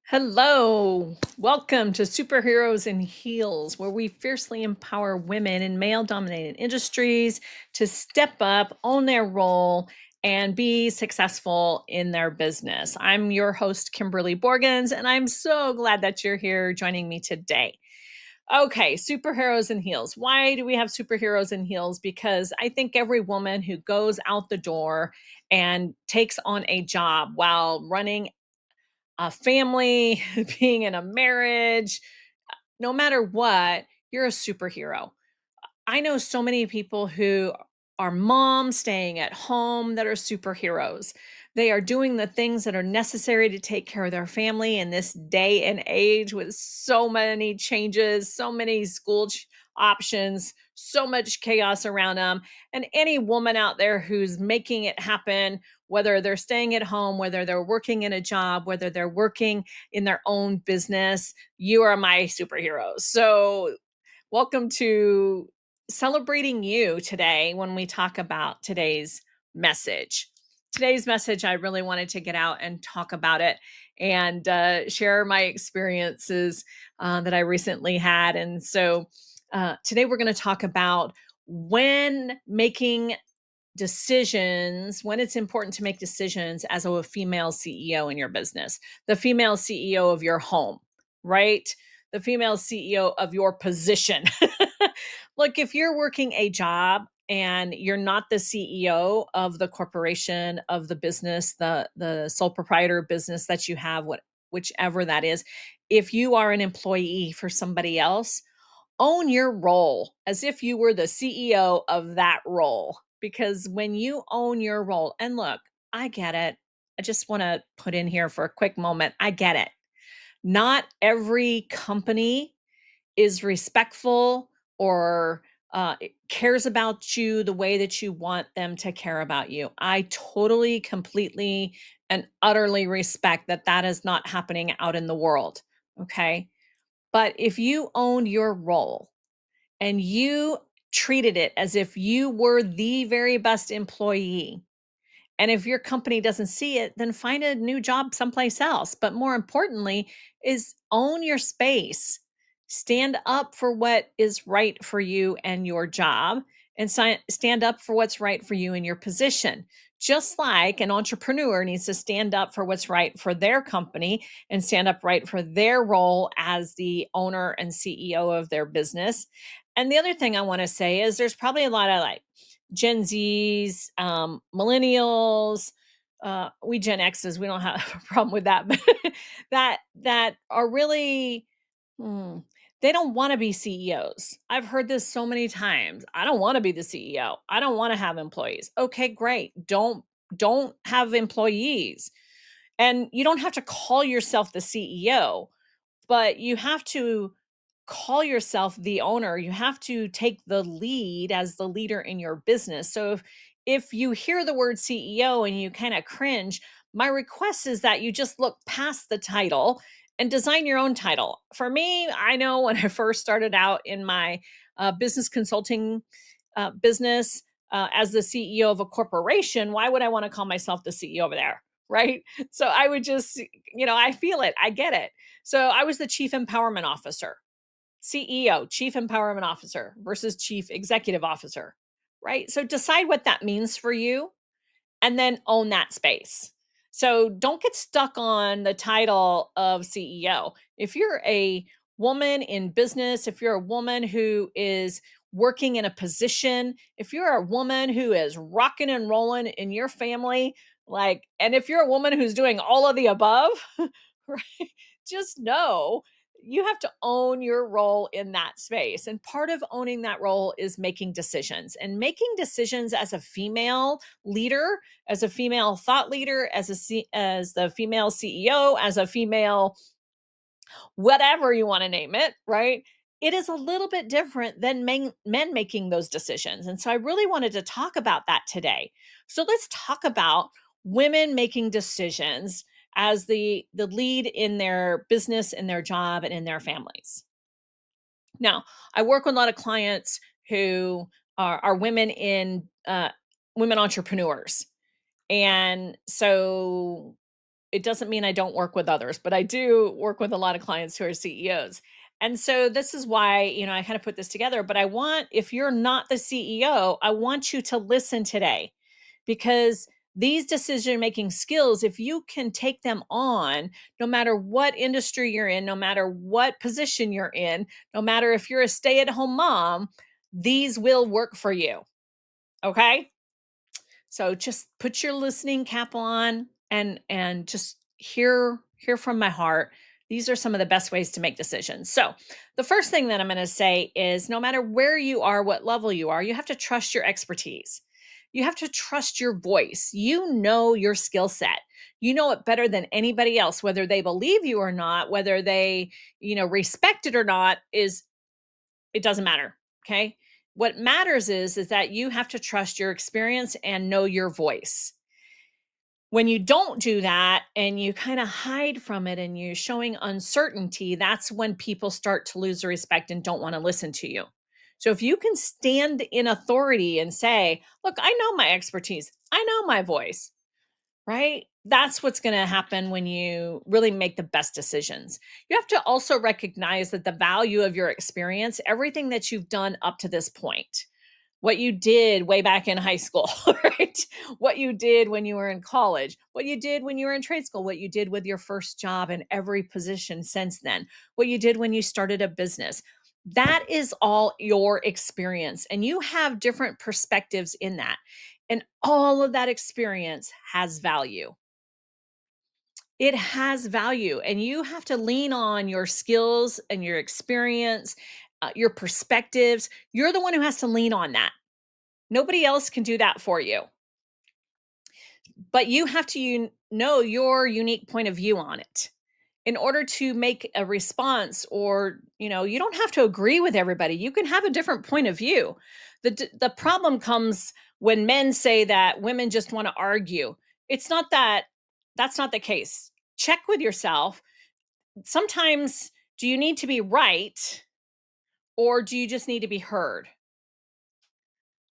Hello, welcome to Superheroes in Heels, where we fiercely empower women in male dominated industries to step up, own their role, and be successful in their business. I'm your host, Kimberly Borgens, and I'm so glad that you're here joining me today. Okay, superheroes in heels. Why do we have superheroes in heels? Because I think every woman who goes out the door and takes on a job while running a family, being in a marriage, no matter what, you're a superhero. I know so many people who are moms staying at home that are superheroes. They are doing the things that are necessary to take care of their family in this day and age with so many changes, so many options, so much chaos around them. And any woman out there who's making it happen, whether they're staying at home, whether they're working in a job, whether they're working in their own business, you are my superheroes. So welcome to celebrating you today when we talk about today's message. Today's message, I really wanted to get out and talk about it and share my experiences that I recently had. And so today we're going to talk about when making decisions, when it's important to make decisions as a female CEO in your business, the female CEO of your home, right? The female CEO of your position. Look, if you're working a job and you're not the CEO of the corporation, of the business, the sole proprietor business that you have, whichever that is, if you are an employee for somebody else, own your role as if you were the CEO of that role. Because when you own your role, and look, I get it. I just want to put in here for a quick moment. I get it. Not every company is respectful or cares about you the way that you want them to care about you. I totally, completely, and utterly respect that that is not happening out in the world. Okay. But if you own your role, and you treated it as if you were the very best employee. And if your company doesn't see it, then find a new job someplace else. But more importantly, is own your space. Stand up for what is right for you and your job, and stand up for what's right for you and your position. Just like an entrepreneur needs to stand up for what's right for their company and stand up right for their role as the owner and CEO of their business. And the other thing I want to say is there's probably a lot of like Gen Zs, millennials, we Gen X's, we don't have a problem with that, but that are really, hmm, they don't want to be CEOs. I've heard this so many times. I don't want to be the CEO. I don't want to have employees. Okay, great. Don't have employees. And you don't have to call yourself the CEO, but you have to call yourself the owner. You have to take the lead as the leader in your business. So if you hear the word CEO and you kind of cringe, my request is that you just look past the title and design your own title. For me, I know when I first started out in my business consulting business as the CEO of a corporation, why would I want to call myself the CEO over there? Right. So I would just, I feel it. I get it. So I was the chief empowerment officer. CEO, Chief Empowerment Officer versus Chief Executive Officer, right? So decide what that means for you and then own that space. So don't get stuck on the title of CEO. If you're a woman in business, if you're a woman who is working in a position, if you're a woman who is rocking and rolling in your family, like, and if you're a woman who's doing all of the above, right, just know you have to own your role in that space. And part of owning that role is making decisions, and making decisions as a female leader, as a female thought leader, as the female CEO, as a female whatever you want to name it, right? It is a little bit different than men making those decisions. And so I really wanted to talk about that today. So let's talk about women making decisions as the lead in their business, in their job, and in their families. Now, I work with a lot of clients who are women in women entrepreneurs. And so It doesn't mean I don't work with others, but I do work with a lot of clients who are CEOs. And so this is why, I kind of put this together, but I want, if you're not the CEO, I want you to listen today, because these decision making skills, if you can take them on, no matter what industry you're in, no matter what position you're in, no matter if you're a stay at home mom, these will work for you. Okay. So just put your listening cap on and just hear from my heart. These are some of the best ways to make decisions. So, the first thing that I'm going to say is no matter where you are, what level you are, you have to trust your expertise. You have to trust your voice. You know your skill set. You know it better than anybody else, whether they believe you or not, whether they, respect it or not, is it doesn't matter. Okay. What matters is that you have to trust your experience and know your voice. When you don't do that and you kind of hide from it and you're showing uncertainty, that's when people start to lose the respect and don't want to listen to you. So if you can stand in authority and say, look, I know my expertise, I know my voice, right? That's what's going to happen when you really make the best decisions. You have to also recognize that the value of your experience, everything that you've done up to this point, what you did way back in high school, right? What you did when you were in college, what you did when you were in trade school, what you did with your first job and every position since then, what you did when you started a business. That is all your experience, and you have different perspectives in that. And all of that experience has value. It has value, and you have to lean on your skills and your experience, your perspectives. You're the one who has to lean on that. Nobody else can do that for you. But you have to know your unique point of view on it in order to make a response. Or, you don't have to agree with everybody. You can have a different point of view. The problem comes when men say that women just want to argue. It's not that. That's not the case. Check with yourself. Sometimes, do you need to be right, or do you just need to be heard?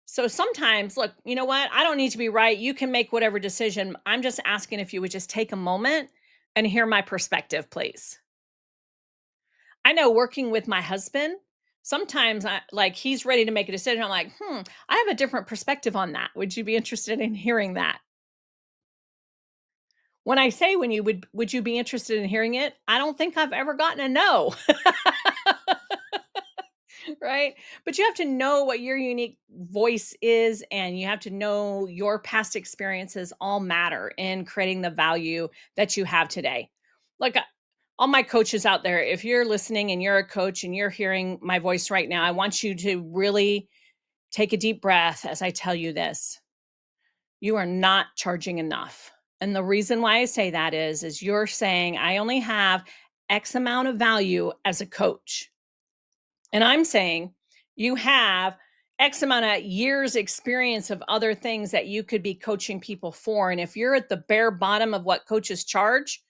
So sometimes, look, you know what? I don't need to be right. You can make whatever decision. I'm just asking if you would just take a moment and hear my perspective, please. I know, working with my husband, sometimes he's ready to make a decision. I'm like, I have a different perspective on that. Would you be interested in hearing that? When I say, when you would you be interested in hearing it? I don't think I've ever gotten a no. Right? But you have to know what your unique voice is, and you have to know your past experiences all matter in creating the value that you have today. Like, all my coaches out there, if you're listening and you're a coach and you're hearing my voice right now, I want you to really take a deep breath as I tell you this. You are not charging enough. And the reason why I say that is you're saying, I only have X amount of value as a coach. And I'm saying you have X amount of years experience of other things that you could be coaching people for. And if you're at the bare bottom of what coaches charge,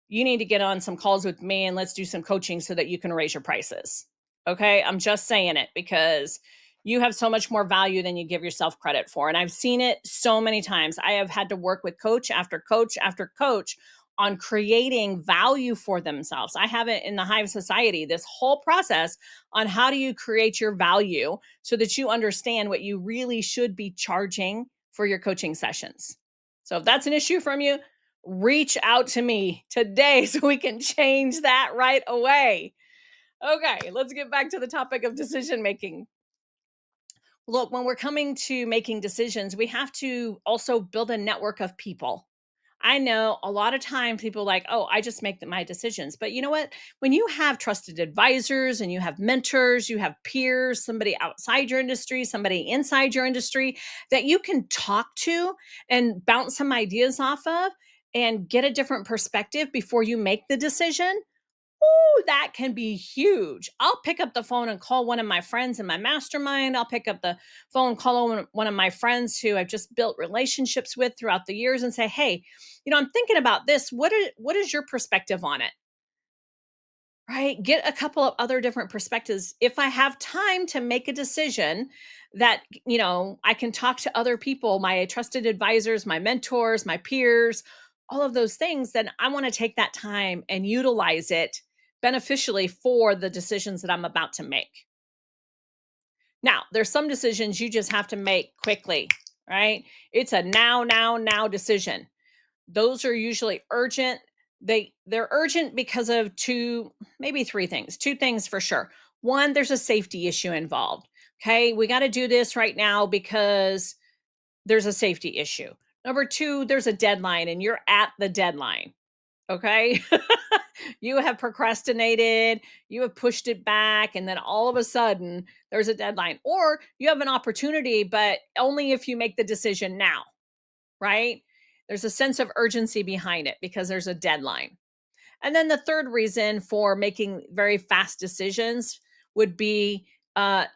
you need to get on some calls with me and let's do some coaching so that you can raise your prices. Okay. I'm just saying it because you have so much more value than you give yourself credit for. And I've seen it so many times. I have had to work with coach after coach after coach on creating value for themselves. I have it in the Hive Society, this whole process on how do you create your value so that you understand what you really should be charging for your coaching sessions. So if that's an issue from you, reach out to me today so we can change that right away. Okay, let's get back to the topic of decision making. Look, when we're coming to making decisions, we have to also build a network of people. I know a lot of times people are like, oh, I just make my decisions. But you know what? When you have trusted advisors and you have mentors, you have peers, somebody outside your industry, somebody inside your industry that you can talk to and bounce some ideas off of and get a different perspective before you make the decision. Ooh, that can be huge. I'll pick up the phone and call one of my friends in my mastermind. I'll pick up the phone, call one of my friends who I've just built relationships with throughout the years and say, hey, I'm thinking about this. What is your perspective on it? Right? Get a couple of other different perspectives. If I have time to make a decision that, I can talk to other people, my trusted advisors, my mentors, my peers, all of those things, then I want to take that time and utilize it beneficially for the decisions that I'm about to make. Now, there's some decisions you just have to make quickly, right? It's a now, now, now decision. Those are usually urgent. They're urgent because of two, maybe three things. Two things for sure. One, there's a safety issue involved. Okay, we got to do this right now because there's a safety issue. Number two, there's a deadline and you're at the deadline. Okay. You have procrastinated, you have pushed it back, and then all of a sudden there's a deadline. Or you have an opportunity, but only if you make the decision now, right? There's a sense of urgency behind it because there's a deadline. And then the third reason for making very fast decisions would be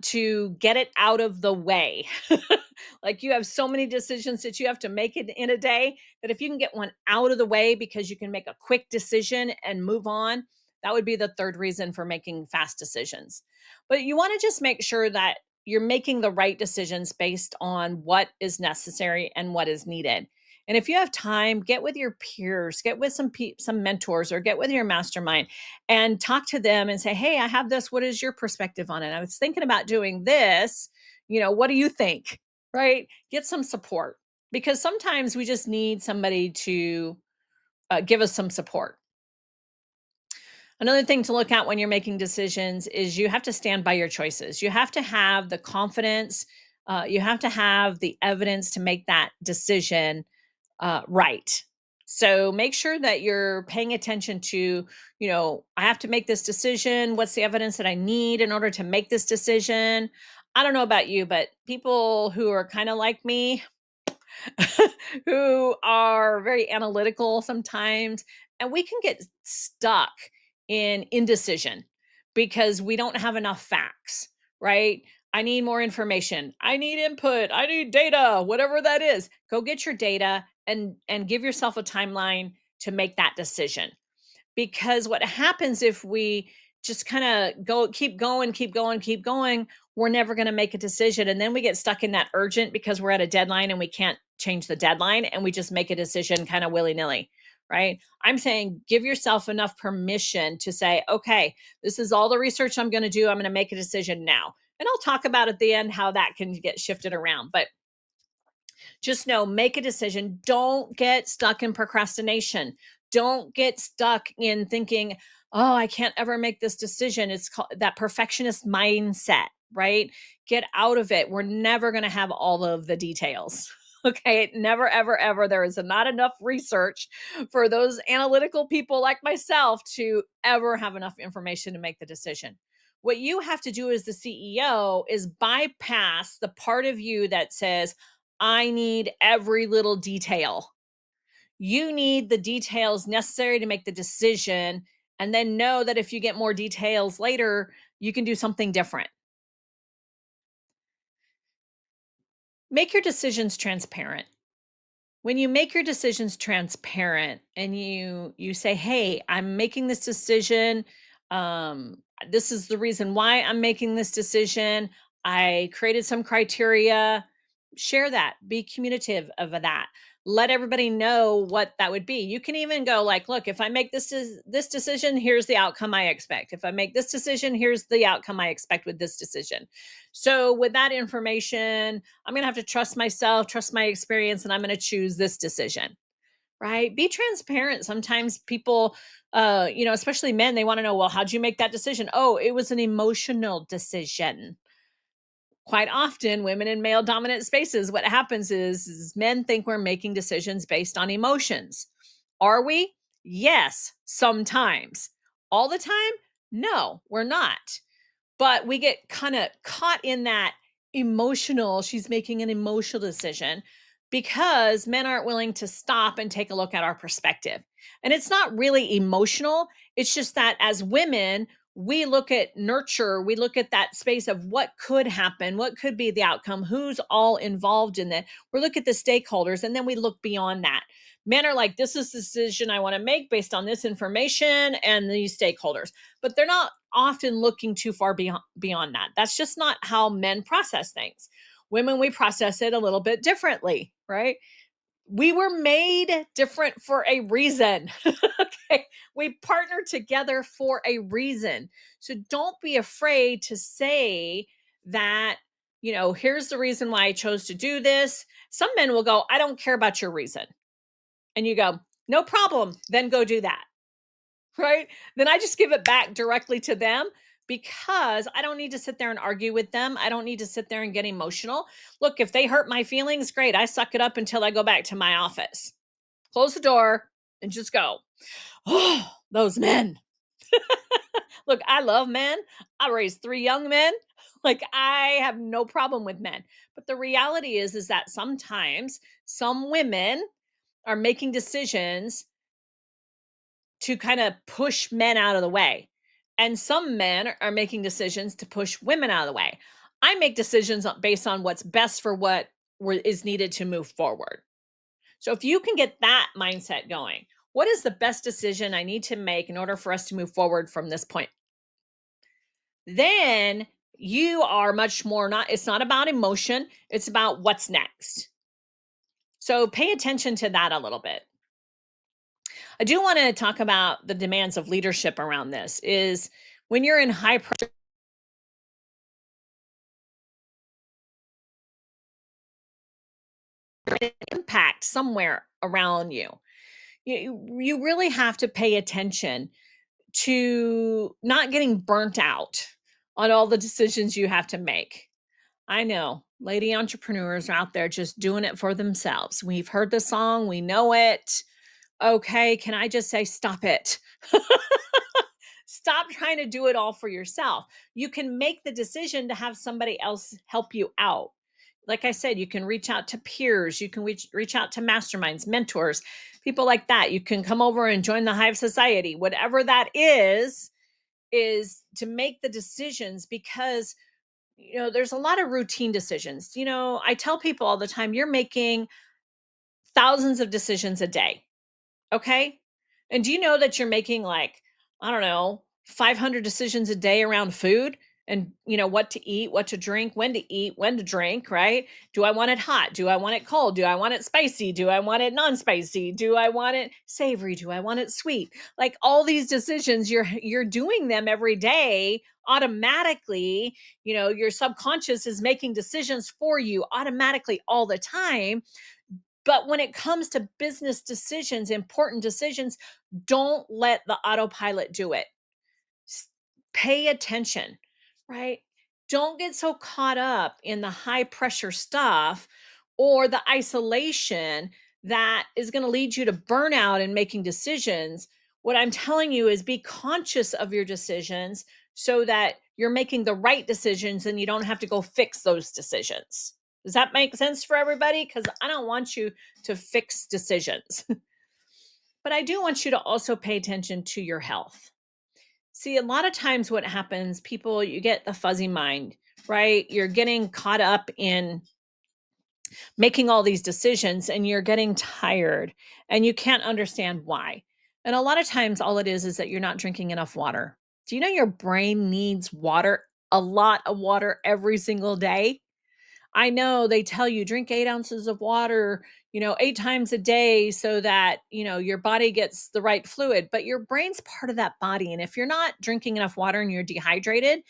to get it out of the way. Like you have so many decisions that you have to make it in a day that if you can get one out of the way because you can make a quick decision and move on, that would be the third reason for making fast decisions. But you want to just make sure that you're making the right decisions based on what is necessary and what is needed. And if you have time, get with your peers, get with some mentors, or get with your mastermind and talk to them and say, "Hey, I have this. What is your perspective on it? I was thinking about doing this. What do you think?" Right? Get some support because sometimes we just need somebody to give us some support. Another thing to look at when you're making decisions is you have to stand by your choices. You have to have the confidence, you have to have the evidence to make that decision right. So make sure that you're paying attention to, I have to make this decision. What's the evidence that I need in order to make this decision? I don't know about you, but people who are kind of like me, who are very analytical sometimes, and we can get stuck in indecision because we don't have enough facts, right? I need more information. I need input. I need data, whatever that is. Go get your data and give yourself a timeline to make that decision. Because what happens if we just kind of keep going, keep going, keep going, we're never going to make a decision. And then we get stuck in that urgent because we're at a deadline and we can't change the deadline and we just make a decision kind of willy nilly. Right. I'm saying give yourself enough permission to say, okay, this is all the research I'm going to do. I'm going to make a decision now. And I'll talk about at the end how that can get shifted around. But just know, make a decision. Don't get stuck in procrastination. Don't get stuck in thinking, oh, I can't ever make this decision. It's called that perfectionist mindset, right? Get out of it. We're never going to have all of the details. Okay. Never, ever, ever. There is not enough research for those analytical people like myself to ever have enough information to make the decision. What you have to do as the CEO is bypass the part of you that says, I need every little detail. You need the details necessary to make the decision, and then know that if you get more details later, you can do something different. Make your decisions transparent. When you make your decisions transparent and you say, hey, I'm making this decision, this is the reason why I'm making this decision, I created some criteria. Share that, be communicative of that, let everybody know what that would be. You can even go like, look, if I make this decision, here's the outcome I expect. If I make this decision, here's the outcome I expect with this decision. So with that information, I'm going to have to trust myself, trust my experience, and I'm going to choose this decision, right? Be transparent. Sometimes people, especially men, they want to know, well, how'd you make that decision? Oh, it was an emotional decision. Quite often, women in male dominant spaces, what happens is men think we're making decisions based on emotions. Are we? Yes, sometimes. All the time? No, we're not. But we get kind of caught in that she's making an emotional decision because men aren't willing to stop and take a look at our perspective. And it's not really emotional. It's just that as women, we look at nurture, we look at that space of what could happen, what could be the outcome, who's all involved in that. We look at the stakeholders and then we look beyond that. Men are like, this is the decision I want to make based on this information and these stakeholders, but they're not often looking too far beyond that. That's just not how men process things. Women, we process it a little bit differently, right? We were made different for a reason. Okay. We partner together for a reason. So don't be afraid to say that, here's the reason why I chose to do this. Some men will go, I don't care about your reason. And you go, no problem. Then go do that. Right? Then I just give it back directly to them because I don't need to sit there and argue with them. I don't need to sit there and get emotional. Look, if they hurt my feelings, great. I suck it up until I go back to my office. Close the door and just go. Oh, those men. Look, I love men. I raised 3 young men. Like I have no problem with men. But the reality is that sometimes some women are making decisions to kind of push men out of the way. And some men are making decisions to push women out of the way. I make decisions based on what's best for what is needed to move forward. So if you can get that mindset going, what is the best decision I need to make in order for us to move forward from this point? Then you are much more not, it's not about emotion, it's about what's next. So pay attention to that a little bit. I do want to talk about the demands of leadership around this is when you're in high pressure impact somewhere around you. You really have to pay attention to not getting burnt out on all the decisions you have to make. I know lady entrepreneurs are out there just doing it for themselves. We've heard the song, we know it. Okay, can I just say stop it? Stop trying to do it all for yourself. You can make the decision to have somebody else help you out. Like I said, you can reach out to peers, you can reach out to masterminds, mentors, people like that. You can come over and join the Hive Society. Whatever that is to make the decisions because there's a lot of routine decisions. I tell people all the time, you're making thousands of decisions a day. Okay. And do you know that you're making like, I don't know, 500 decisions a day around food and, what to eat, what to drink, when to eat, when to drink, right? Do I want it hot? Do I want it cold? Do I want it spicy? Do I want it non-spicy? Do I want it savory? Do I want it sweet? Like all these decisions, you're doing them every day automatically. Your subconscious is making decisions for you automatically all the time, but when it comes to business decisions, important decisions, don't let the autopilot do it. Pay attention, right? Don't get so caught up in the high pressure stuff or the isolation that is going to lead you to burnout in making decisions. What I'm telling you is be conscious of your decisions so that you're making the right decisions and you don't have to go fix those decisions. Does that make sense for everybody? Because I don't want you to fix decisions, but I do want you to also pay attention to your health. See, a lot of times what happens, people, you get the fuzzy mind, right? You're getting caught up in making all these decisions and you're getting tired and you can't understand why. And a lot of times, all it is that you're not drinking enough water. Do you know your brain needs water, a lot of water every single day? I know they tell you drink 8 ounces of water, 8 times a day so that, your body gets the right fluid, but your brain's part of that body. And if you're not drinking enough water and you're dehydrated,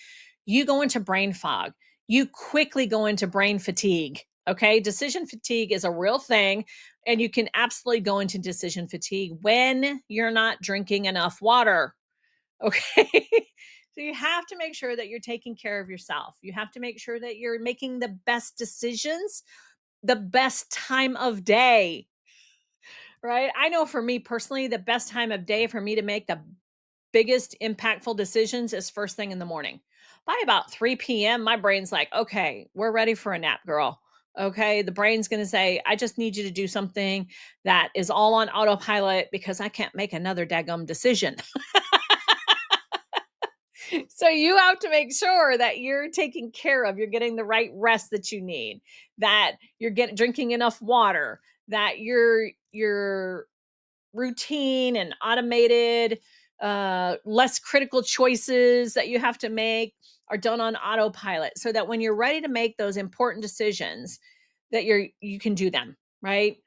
you go into brain fog. You quickly go into brain fatigue. Okay. Decision fatigue is a real thing. And you can absolutely go into decision fatigue when you're not drinking enough water. Okay. So you have to make sure that you're taking care of yourself. You have to make sure that you're making the best decisions, the best time of day, right? I know for me personally, the best time of day for me to make the biggest impactful decisions is first thing in the morning. By about 3 p.m., my brain's like, okay, we're ready for a nap, girl. Okay. The brain's going to say, I just need you to do something that is all on autopilot because I can't make another daggum decision. So you have to make sure that you're taking care of, you're getting the right rest that you need, that you're getting drinking enough water, that your routine and automated less critical choices that you have to make are done on autopilot so that when you're ready to make those important decisions that you can do them, right?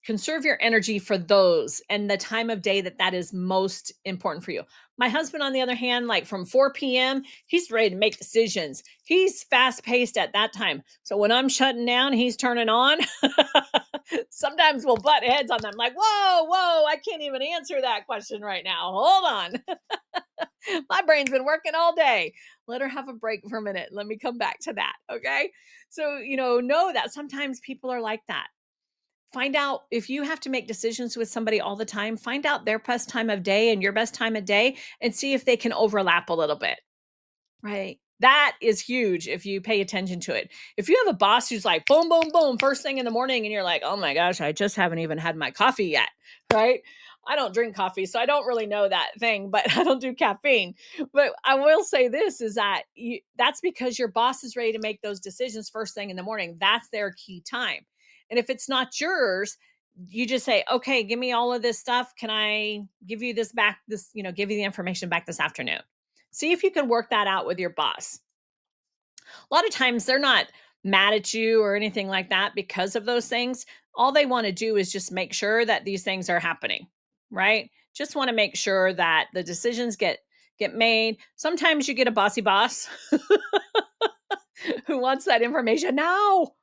Conserve your energy for those and the time of day that that is most important for you. My husband, on the other hand, like from 4 p.m., he's ready to make decisions. He's fast paced at that time. So when I'm shutting down, he's turning on. Sometimes we'll butt heads on them like, whoa, whoa, I can't even answer that question right now. Hold on. My brain's been working all day. Let her have a break for a minute. Let me come back to that. Okay. So, know that sometimes people are like that. Find out if you have to make decisions with somebody all the time, find out their best time of day and your best time of day and see if they can overlap a little bit. Right. That is huge if you pay attention to it. If you have a boss who's like, boom, boom, boom, first thing in the morning, and you're like, oh my gosh, I just haven't even had my coffee yet. Right. I don't drink coffee, so I don't really know that thing, but I don't do caffeine. But I will say this is that that's because your boss is ready to make those decisions first thing in the morning. That's their key time. And if it's not yours, you just say, okay, give me all of this stuff. Can I give you this back? Give you the information back this afternoon. See if you can work that out with your boss. A lot of times they're not mad at you or anything like that because of those things. All they want to do is just make sure that these things are happening, right? Just want to make sure that the decisions get made. Sometimes you get a bossy boss who wants that information now,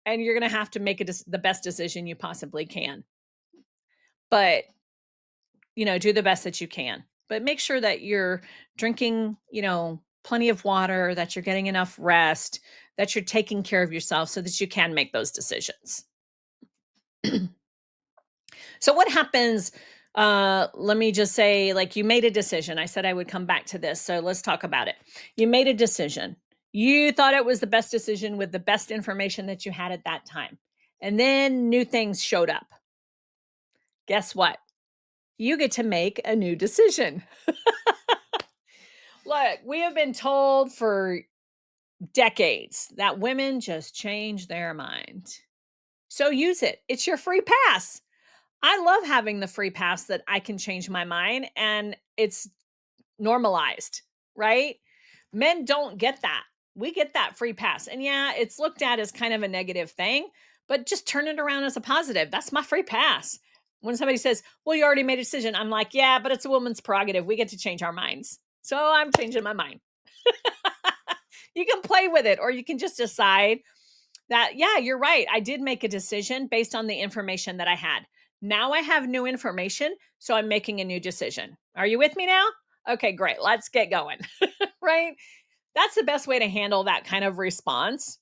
and you're going to have to make the best decision you possibly can. But do the best that you can. But make sure that you're drinking, plenty of water, that you're getting enough rest, that you're taking care of yourself so that you can make those decisions. So what happens, let me just say, like, you made a decision. I said I would come back to this, so let's talk about it. You made a decision. You thought it was the best decision with the best information that you had at that time. And then new things showed up. Guess what? You get to make a new decision. Look, we have been told for decades that women just change their mind. So use it. It's your free pass. I love having the free pass that I can change my mind and it's normalized, right? Men don't get that. We get that free pass. And yeah, it's looked at as kind of a negative thing, but just turn it around as a positive. That's my free pass. When somebody says, well, you already made a decision, I'm like, yeah, but it's a woman's prerogative. We get to change our minds. So I'm changing my mind. You can play with it, or you can just decide that, yeah, you're right. I did make a decision based on the information that I had. Now I have new information, so I'm making a new decision. Are you with me now? Okay, great. Let's get going. Right? That's the best way to handle that kind of response.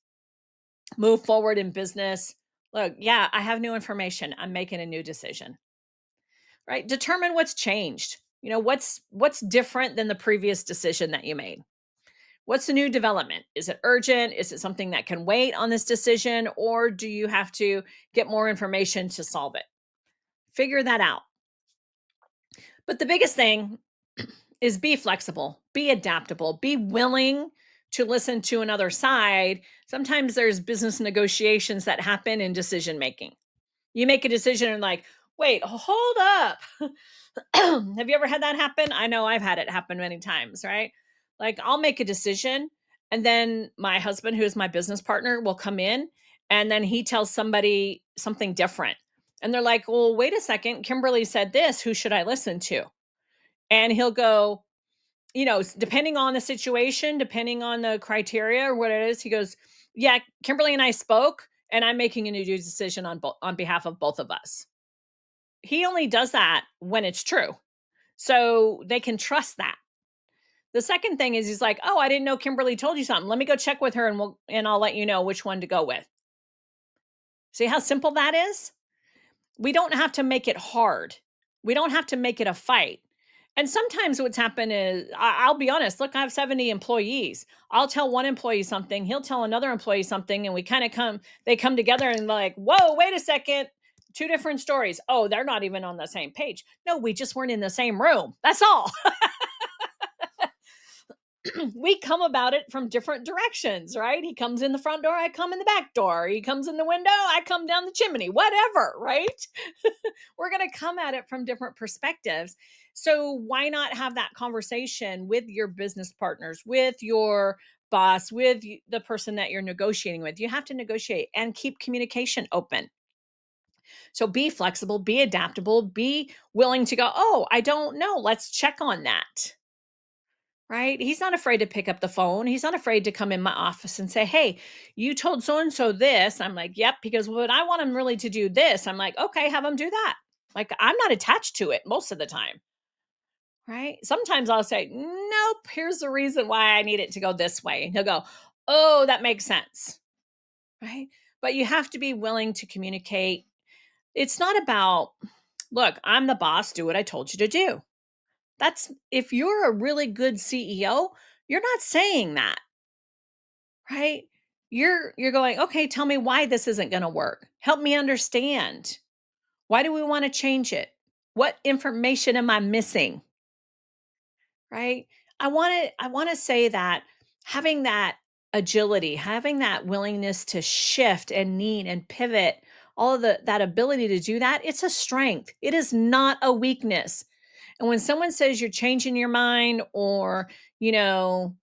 Move forward in business. Look, yeah, I have new information. I'm making a new decision. Right? Determine what's changed. What's different than the previous decision that you made. What's the new development? Is it urgent? Is it something that can wait on this decision? Or do you have to get more information to solve it? Figure that out. But the biggest thing is be flexible, be adaptable, be willing to listen to another side. Sometimes there's business negotiations that happen in decision making. You make a decision and like, wait, hold up. Have you ever had that happen? I know I've had it happen many times, right? Like I'll make a decision and then my husband, who is my business partner, will come in and then he tells somebody something different. And they're like, well, wait a second. Kimberly said this. Who should I listen to? And he'll go, depending on the situation, depending on the criteria or what it is, he goes, yeah, Kimberly and I spoke and I'm making a new decision on behalf of both of us. He only does that when it's true. So they can trust that. The second thing is he's like, "Oh, I didn't know Kimberly told you something. Let me go check with her and I'll let you know which one to go with." See how simple that is? We don't have to make it hard. We don't have to make it a fight. And sometimes what's happened is I'll be honest, look, I have 70 employees. I'll tell one employee something, he'll tell another employee something, and we kind of they come together and like, whoa, wait a second. Two different stories. Oh, they're not even on the same page. No, we just weren't in the same room. That's all. We come about it from different directions, right? He comes in the front door, I come in the back door. He comes in the window, I come down the chimney, whatever, right? We're going to come at it from different perspectives. So why not have that conversation with your business partners, with your boss, with the person that you're negotiating with? You have to negotiate and keep communication open. So be flexible, be adaptable, be willing to go, oh, I don't know. Let's check on that. Right? He's not afraid to pick up the phone. He's not afraid to come in my office and say, hey, you told so and so this. I'm like, yep, because when I want him really to do this, I'm like, okay, have him do that. Like, I'm not attached to it most of the time. Right? Sometimes I'll say, nope, here's the reason why I need it to go this way. And he'll go, oh, that makes sense. Right? But you have to be willing to communicate. It's not about, look, I'm the boss, do what I told you to do. That's if you're a really good CEO, you're not saying that, right? You're going, okay, tell me why this isn't going to work. Help me understand. Why do we want to change it? What information am I missing? Right? I want to say that having that agility, having that willingness to shift and need and pivot, all of that ability to do that, it's a strength. It is not a weakness. And when someone says you're changing your mind or, you know,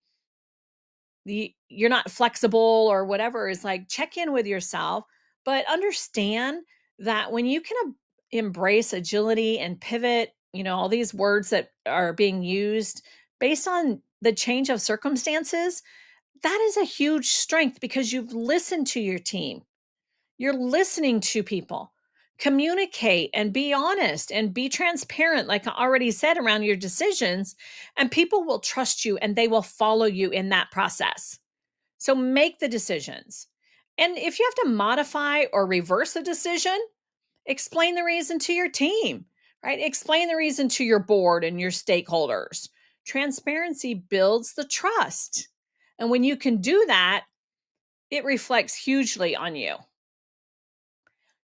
you're not flexible or whatever, is like check in with yourself, but understand that when you can embrace agility and pivot, all these words that are being used based on the change of circumstances, that is a huge strength because you've listened to your team. You're listening to people. Communicate and be honest and be transparent, like I already said, around your decisions, and people will trust you and they will follow you in that process. So make the decisions. And if you have to modify or reverse a decision, explain the reason to your team, right? Explain the reason to your board and your stakeholders. Transparency builds the trust. And when you can do that, it reflects hugely on you.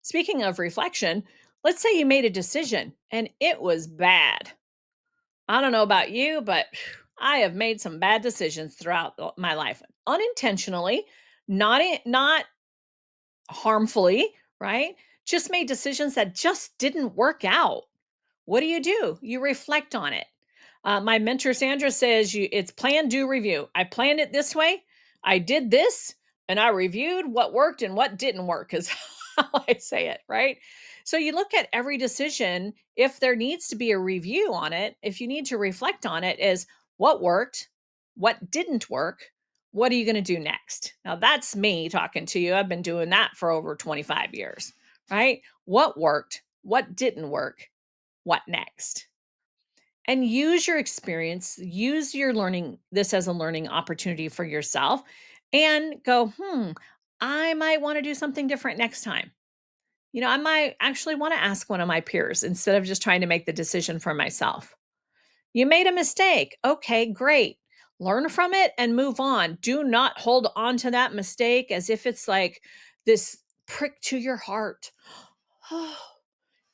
Speaking of reflection, let's say you made a decision and it was bad. I don't know about you, but I have made some bad decisions throughout my life, unintentionally, not harmfully, right? Just made decisions that just didn't work out. What do? You reflect on it. My mentor Sandra says it's plan, do, review. I planned it this way. I did this, and I reviewed what worked and what didn't work. Is how I say it, right? So you look at every decision. If there needs to be a review on it, if you need to reflect on it, is what worked, what didn't work, what are you going to do next? Now that's me talking to you. I've been doing that for over 25 years, right? What worked, what didn't work, what next? And use your experience, use your learning this as a learning opportunity for yourself and go, I might want to do something different next time. I might actually want to ask one of my peers instead of just trying to make the decision for myself. You made a mistake. Okay, great. Learn from it and move on. Do not hold on to that mistake as if it's like this prick to your heart.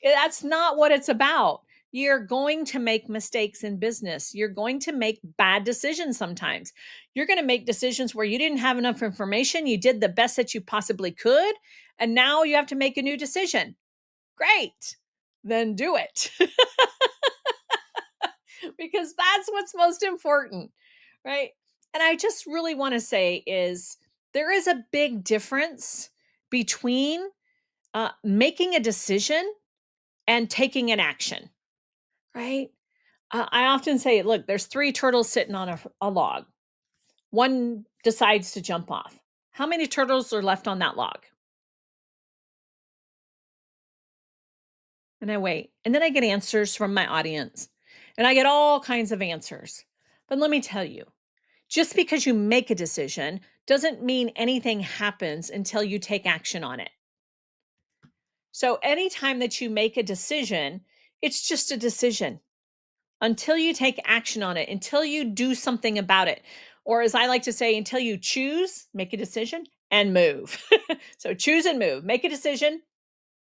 That's not what it's about. You're going to make mistakes in business. You're going to make bad decisions sometimes. You're going to make decisions where you didn't have enough information. You did the best that you possibly could. And now you have to make a new decision. Great. Then do it. Because that's what's most important. Right. And I just really want to say is there is a big difference between making a decision and taking an action. Right. I often say, look, there's three turtles sitting on a log. One decides to jump off. How many turtles are left on that log? And I wait. And then I get answers from my audience. And I get all kinds of answers. But let me tell you, just because you make a decision doesn't mean anything happens until you take action on it. So anytime that you make a decision, it's just a decision. Until you take action on it, until you do something about it. Or as I like to say, until you choose, make a decision and move. So choose and move, make a decision,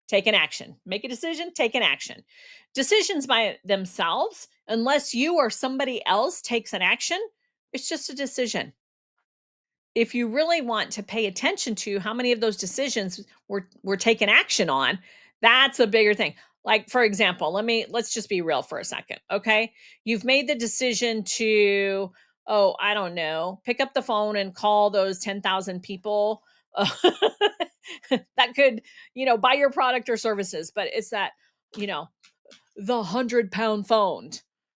take an action, make a decision, take an action. Decisions by themselves, unless you or somebody else takes an action, it's just a decision. If you really want to pay attention to how many of those decisions were taken action on, that's a bigger thing. Like for example, let's just be real for a second, okay? You've made the decision to, oh, I don't know, pick up the phone and call those 10,000 people that could, buy your product or services, but it's that, you know, the 100-pound phone,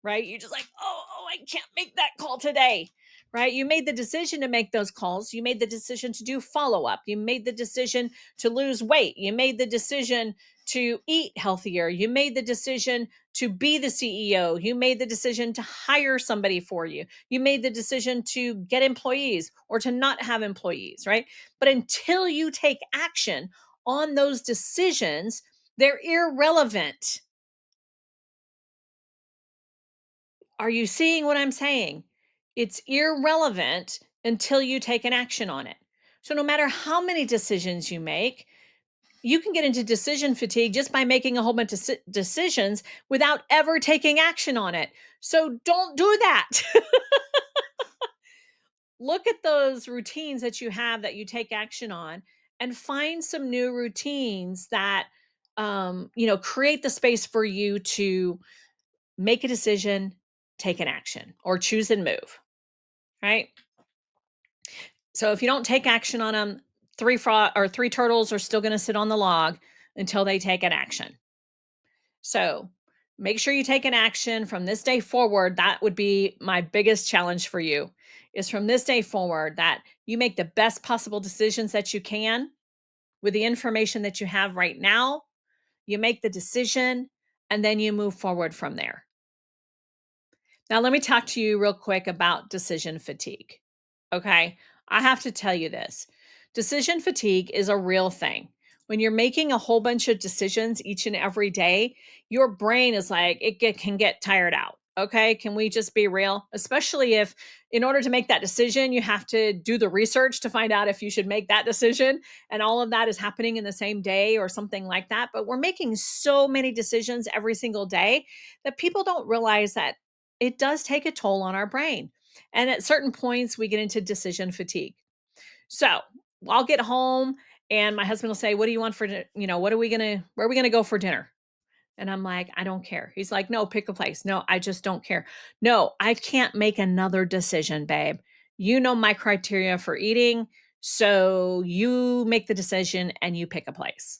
right? You just like, oh, I can't make that call today, right? You made the decision to make those calls. You made the decision to do follow up. You made the decision to lose weight. You made the decision to eat healthier. You made the decision to be the CEO. You made the decision to hire somebody for you. You made the decision to get employees or to not have employees, right? But until you take action on those decisions, they're irrelevant. Are you seeing what I'm saying? It's irrelevant until you take an action on it. So, no matter how many decisions you make, you can get into decision fatigue just by making a whole bunch of decisions without ever taking action on it. So, don't do that. Look at those routines that you have that you take action on and find some new routines that, create the space for you to make a decision, take an action, or choose and move. Right? So if you don't take action on them, three turtles are still going to sit on the log until they take an action. So make sure you take an action from this day forward. That would be my biggest challenge for you, is from this day forward that you make the best possible decisions that you can with the information that you have right now. You make the decision and then you move forward from there. Now, let me talk to you real quick about decision fatigue. Okay. I have to tell you this, decision fatigue is a real thing. When you're making a whole bunch of decisions each and every day, your brain is like, can get tired out. Okay. Can we just be real? Especially if, in order to make that decision, you have to do the research to find out if you should make that decision. And all of that is happening in the same day or something like that. But we're making so many decisions every single day that people don't realize that it does take a toll on our brain. And at certain points, we get into decision fatigue. So I'll get home and my husband will say, "What do you want for, where are we going to go for dinner?" And I'm like, "I don't care." He's like, "No, pick a place." No, I just don't care. No, I can't make another decision, babe. You know my criteria for eating. So you make the decision and you pick a place.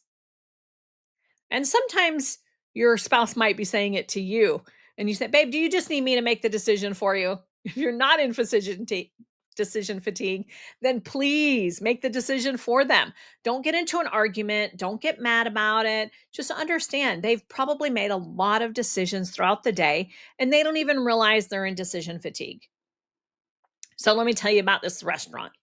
And sometimes your spouse might be saying it to you, and you say, "Babe, do you just need me to make the decision for you?" If you're not in decision fatigue, then please make the decision for them. Don't get into an argument. Don't get mad about it. Just understand they've probably made a lot of decisions throughout the day and they don't even realize they're in decision fatigue. So let me tell you about this restaurant.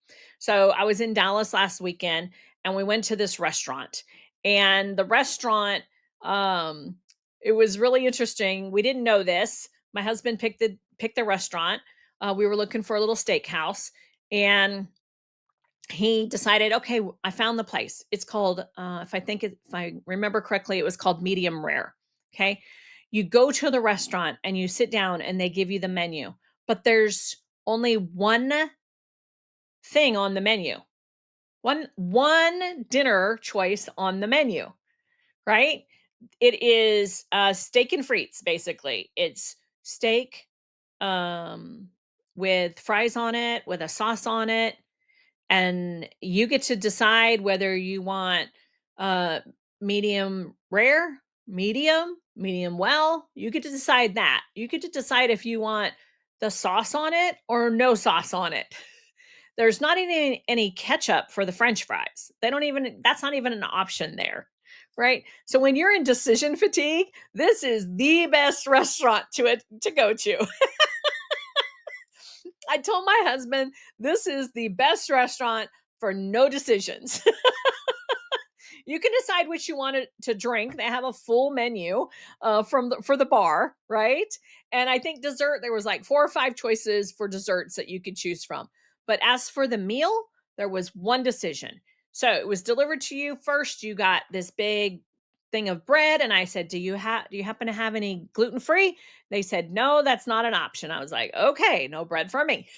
So I was in Dallas last weekend and we went to this restaurant. And the restaurant, um it was really interesting. We didn't know this. My husband picked the restaurant. We were looking for a little steakhouse and he decided, okay, I found the place. It's called, if I remember correctly, it was called Medium Rare. Okay. You go to the restaurant and you sit down and they give you the menu, but there's only one thing on the menu. One dinner choice on the menu, right? It is steak and frites, basically. It's steak um with fries on it, with a sauce on it, and you get to decide whether you want uh medium rare, medium well. You get to decide that. You get to decide if you want the sauce on it or no sauce on it. There's not even any ketchup for the french fries. They don't even That's not even an option there. Right? So when you're in decision fatigue, this is the best restaurant to go to. I told my husband this is the best restaurant for no decisions. You can decide what you want to drink. They have a full menu for the bar, right? And I think dessert, there was like 4 or 5 choices for desserts that you could choose from. But as for the meal, there was one decision. So it was delivered to you first. You got this big thing of bread, and I said, Do you happen to have any gluten free?" They said, "No, that's not an option." I was like, "Okay, no bread for me."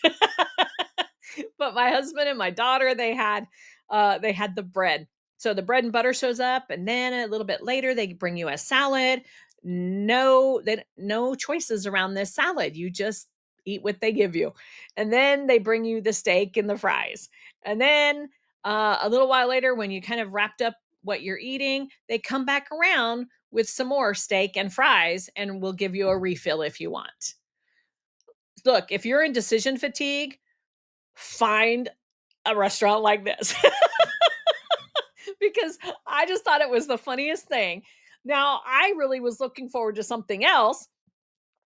But my husband and my daughter, they had the bread. So the bread and butter shows up, and then a little bit later they bring you a salad. No choices around this salad. You just eat what they give you. And then they bring you the steak and the fries. And then A little while later, when you kind of wrapped up what you're eating, they come back around with some more steak and fries and will give you a refill if you want. Look, if you're in decision fatigue, find a restaurant like this because I just thought it was the funniest thing. Now, I really was looking forward to something else,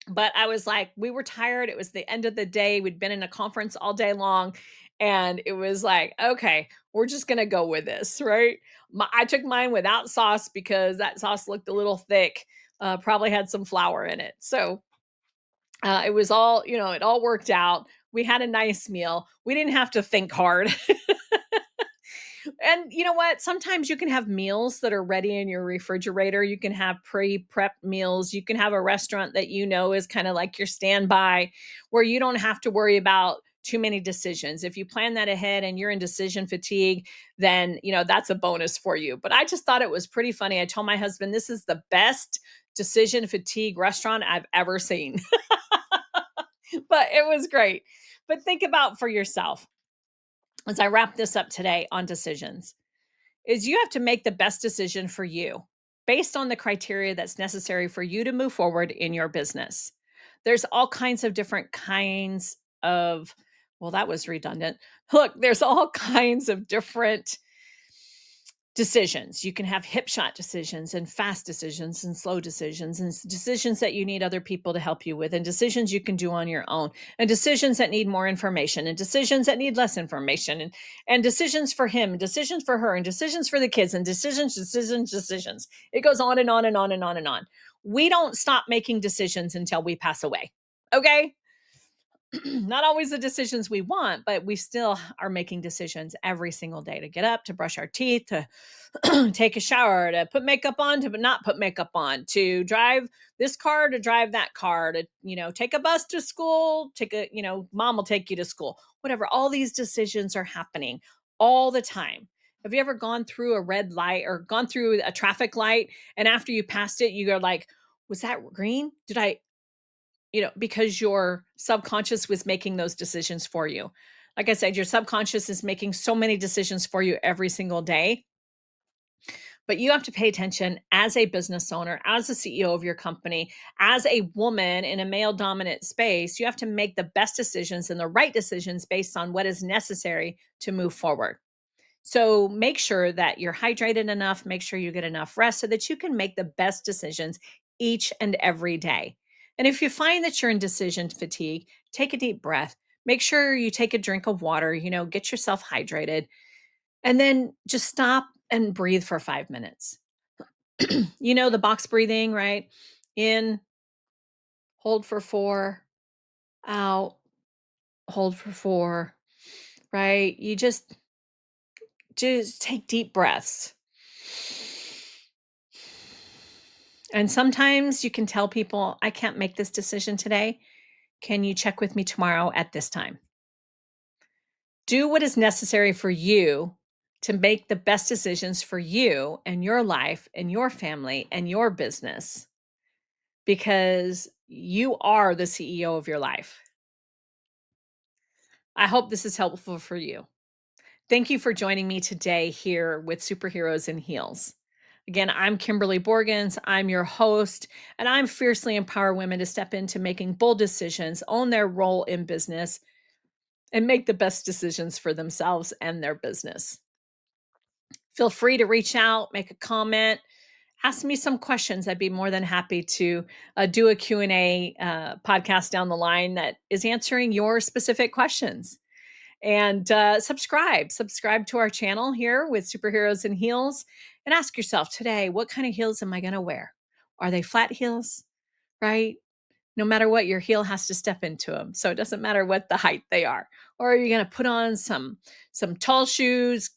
but I was like, we were tired. It was the end of the day. We'd been in a conference all day long. And it was like, okay, we're just going to go with this, right? I took mine without sauce because that sauce looked a little thick, probably had some flour in it. So it was all, it all worked out. We had a nice meal. We didn't have to think hard. And you know what? Sometimes you can have meals that are ready in your refrigerator. You can have pre-prepped meals. You can have a restaurant that is kind of like your standby where you don't have to worry about too many decisions. If you plan that ahead and you're in decision fatigue, then, that's a bonus for you. But I just thought it was pretty funny. I told my husband, this is the best decision fatigue restaurant I've ever seen. But it was great. But think about for yourself as I wrap this up today on decisions is you have to make the best decision for you based on the criteria that's necessary for you to move forward in your business. There's all kinds of different kinds of, well, that was redundant. Look, there's all kinds of different decisions. You can have hip shot decisions and fast decisions and slow decisions and decisions that you need other people to help you with and decisions you can do on your own and decisions that need more information and decisions that need less information and decisions for him and decisions for her and decisions for the kids and decisions. It goes on and on and on and on and on. We don't stop making decisions until we pass away. Okay? Not always the decisions we want, but we still are making decisions every single day to get up, to brush our teeth, to take a shower, to put makeup on, to not put makeup on, to drive this car, to drive that car, to, take a bus to school, mom will take you to school, whatever. All these decisions are happening all the time. Have you ever gone through a red light or gone through a traffic light and after you passed it, you go like, was that green? Did I, because your subconscious was making those decisions for you. Like I said, your subconscious is making so many decisions for you every single day. But you have to pay attention as a business owner, as a CEO of your company, as a woman in a male dominant space. You have to make the best decisions and the right decisions based on what is necessary to move forward. So make sure that you're hydrated enough, make sure you get enough rest so that you can make the best decisions each and every day. And if you find that you're in decision fatigue, take a deep breath. Make sure you take a drink of water, get yourself hydrated, and then just stop and breathe for 5 minutes. The box breathing, right? In, hold for 4, out, hold for 4, right? You just take deep breaths. And sometimes you can tell people, I can't make this decision today. Can you check with me tomorrow at this time? Do what is necessary for you to make the best decisions for you and your life and your family and your business because you are the CEO of your life. I hope this is helpful for you. Thank you for joining me today here with Superheroes in Heels. Again, I'm Kimberly Borgens. I'm your host, and I'm fiercely empower women to step into making bold decisions, own their role in business, and make the best decisions for themselves and their business. Feel free to reach out, make a comment, ask me some questions. I'd be more than happy to do a Q&A podcast down the line that is answering your specific questions. And subscribe to our channel here with Superheroes in Heels and ask yourself today, what kind of heels am I going to wear? Are they flat heels, right? No matter what, your heel has to step into them. So it doesn't matter what the height they are. Or are you going to put on some tall shoes,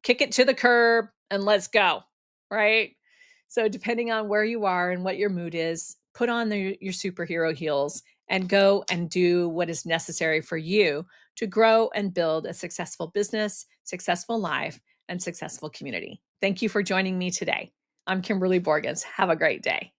kick it to the curb, and let's go, right? So depending on where you are and what your mood is, put on your superhero heels and go and do what is necessary for you to grow and build a successful business, successful life, and successful community. Thank you for joining me today. I'm Kimberly Borgens. Have a great day.